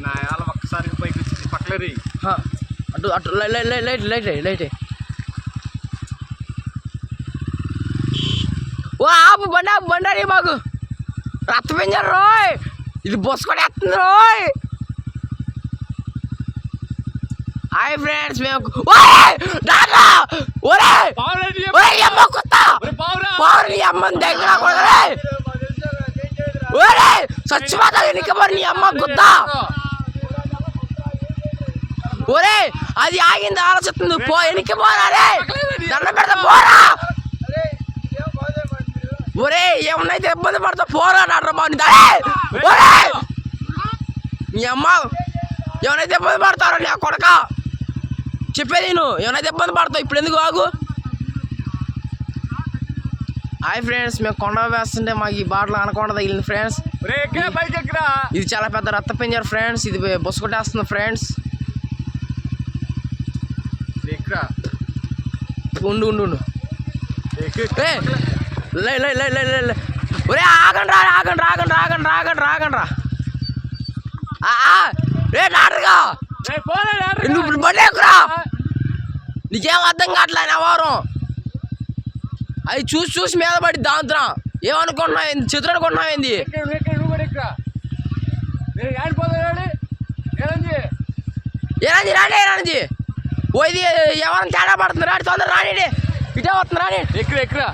నాయాల ఒక్కసారి పైకి వచ్చింది పక్కలేరి అటు అటు లైట్ లైట్ లైట్ ఓ ఆపు బండారి బాగు రక్త పెంచారు రోయ్ ఇది బొస్సు కూడా వేస్తుంది రోయ్ హాయ్ ఫ్రెండ్స్ మేము అమ్మ కొత్త పౌరు అమ్మని దగ్గర చచ్చిపోతా ఎన్నికబడి నీ అమ్మ గుద్ద ఒరే అది ఆగింది ఆలోచిస్తుంది పో ఎన్నికి పోరా రే దండ పెడతా పోరా ఒరే ఏమన్నైతే ఇబ్బంది పడతా పోరా డాక్టర్ బాబు ఒరే నీ అమ్మ ఏమైనా ఇబ్బంది పడతారో నీ కొడక చెప్పేది నువ్వు ఏమైనా ఇబ్బంది పడతావు ఇప్పుడు ఎందుకు ఆగు హాయ్ ఫ్రెండ్స్ మేము కొండ వేస్తుంటే మాకు ఈ బాటలో అనకొండ తగిలింది ఫ్రెండ్స్ ఇది చాలా పెద్ద రక్త పెంచారు ఫ్రెండ్స్ ఇది బొస్సు కొట్టేస్తుంది ఫ్రెండ్స్ ఉండు ఉండు ఉండు ఒరే ఆగండి రా ఆగండి రాగండి రాగండి రాగండి రాగండి రా రే డాక్టర్గా నువ్వు బడ్డేకురా నీకేం అర్థం కావట్లే వారం అది చూసి మీద పడి దాంతున్నా ఏమనుకుంటున్నావు ఏంది చిత్రం అనుకుంటున్నావు ఏంది ఏనంజీ రాండి ఏనంజీ ఓ ఇది ఎవరైనా తేడా పడుతుంది రాడి తొందర రాని ఇటే వస్తుంది రాని ఎక్కువ